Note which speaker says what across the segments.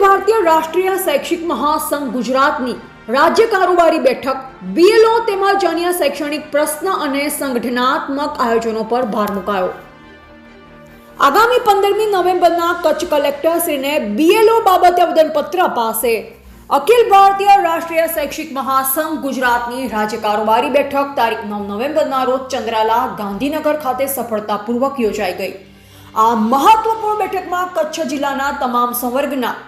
Speaker 1: ભારતીય રાષ્ટ્રીય શૈક્ષિક મહાસંઘ ગુજરાતની રાજ્ય કારોબારી બેઠક બીએલઓ તેમજ અન્ય શૈક્ષણિક પ્રશ્ન અને સંગઠનાત્મક આયોજનો પર ભાર મુકાયો. આગામી 15મી નવેમ્બરના કચ્છ કલેક્ટરશ્રીને બીએલઓ બાબતે આવેદનપત્ર અપાશે. અખિલ ભારતીય રાષ્ટ્રીય શૈક્ષિક મહાસંઘ ગુજરાતની રાજ્ય કારોબારી બેઠક તારીખ 9 નવેમ્બરના રોજ ચંદ્રાલા ગાંધીનગર ખાતે સફળતાપૂર્વક યોજાઈ ગઈ. આ મહત્વપૂર્ણ બેઠકમાં કચ્છ જિલ્લાના તમામ સંવર્ગના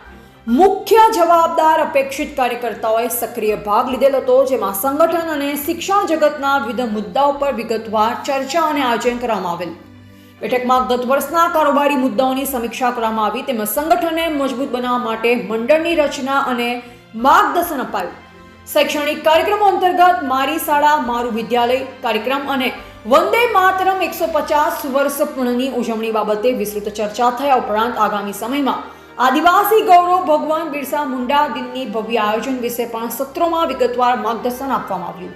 Speaker 1: મુખ્ય જવાબદાર અપેક્ષિત કાર્યકર્તાઓએ સક્રિય ભાગ લીધેલ હતો, જેમાં સંગઠન અને શિક્ષણ જગતના વિવિધ મુદ્દાઓ પર વિગતવાર ચર્ચા અને આયોજન કરવામાં આવેલ. બેઠકમાં ગત વર્ષના કારોબારી મુદ્દાઓની સમીક્ષા કરવામાં આવી તેમજ સંગઠનને મજબૂત બનાવવા માટે મંડળની રચના અને માર્ગદર્શન અપાયું. શૈક્ષણિક કાર્યક્રમો અંતર્ગત મારી શાળા મારું વિદ્યાલય કાર્યક્રમ અને વંદે માતરમ 150 વર્ષ પૂર્ણની ઉજવણી બાબતે વિસ્તૃત ચર્ચા થયા ઉપરાંત આગામી સમયમાં આદિવાસી ગૌરવ ભગવાન બિરસા મુંડા દિનની ભવ્ય આયોજન વિશે પણ સત્રોમાં વિગતવાર માર્ગદર્શન આપવામાં આવ્યું.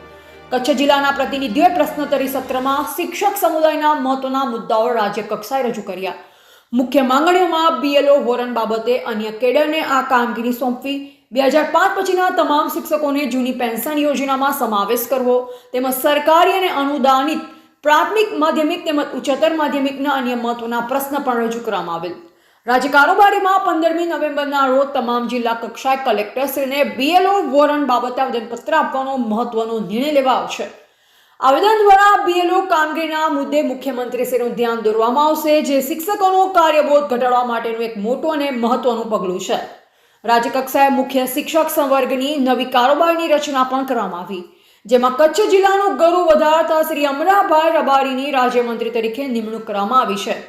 Speaker 1: કચ્છ જિલ્લાના પ્રતિનિધિઓએ પ્રશ્નોત્તરી સત્રમાં શિક્ષક સમુદાયના મહત્વના મુદ્દાઓ રાજ્ય કક્ષાએ રજૂ કર્યા. મુખ્ય માંગણીઓમાં બીએલઓ વોરન બાબતે અન્ય કેડરને આ કામગીરી સોંપવી, 2005 પછીના તમામ શિક્ષકોને જૂની પેન્શન યોજનામાં સમાવેશ કરવો તેમજ સરકારી અને અનુદાનિત પ્રાથમિક માધ્યમિક તેમજ ઉચ્ચતર માધ્યમિકના અન્ય મહત્વના પ્રશ્ન પણ રજૂ કરવામાં આવેલ. રાજ્ય કારોબારીમાં 15મી નવેમ્બરના રોજ તમામ જિલ્લા કક્ષાએ કલેક્ટરશ્રીને બીએલઓ વોરન બાબતે આવેદનપત્ર આપવાનો મહત્વનો નિર્ણય લેવાયો છે. આવેદન દ્વારા બીએલઓ કામગીરીના મુદ્દે મુખ્યમંત્રીશ્રીનું ધ્યાન દોરવામાં આવશે, જે શિક્ષકોનો કાર્યબોધ ઘટાડવા માટેનું એક મોટું અને મહત્વનું પગલું છે. રાજ્ય કક્ષાએ મુખ્ય શિક્ષક સંવર્ગની નવી કારોબારીની રચના પણ કરવામાં આવી, જેમાં કચ્છ જિલ્લાનું ગૌરવ વધારતા શ્રી અમરાભાઈ રબારીની રાજ્યમંત્રી તરીકે નિમણૂક કરવામાં આવી છે.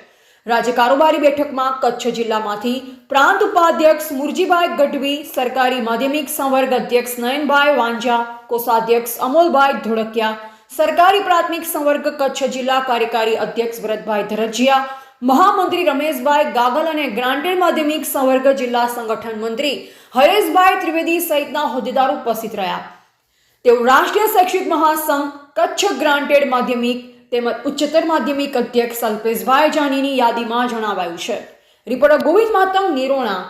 Speaker 1: રાજ્ય કારોબારી બેઠકમાં કચ્છ જિલ્લામાંથી પ્રાંત ઉપાધ્યક્ષ મુરજીભાઈ ગઢવી, સરકારી માધ્યમિક સંવર્ગ અધ્યક્ષ નયનભાઈ વાંજા, કોષાધ્યક્ષ અમોલભાઈ ધોળકિયા, સરકારી પ્રાથમિક સંવર્ગ કચ્છ જિલ્લા કાર્યકારી અધ્યક્ષ ભરતભાઈ ધરજીયા, મહામંત્રી રમેશભાઈ ગાગલ અને ગ્રાન્ટેડ માધ્યમિક સંવર્ગ જિલ્લા સંગઠન મંત્રી હરેશભાઈ ત્રિવેદી સહિતના હોદ્દેદારો ઉપસ્થિત રહ્યા. તેઓ રાષ્ટ્રીય શૈક્ષિક મહાસંઘ કચ્છ ગ્રાન્ટેડ માધ્યમિક તેમજ ઉચ્ચતર માધ્યમિક અધ્યક્ષ અલ્પેશભાઈ જાનીની યાદીમાં જણાવાયું છે. રિપોર્ટર ગોવિંદ માતંગ, નિરોણા.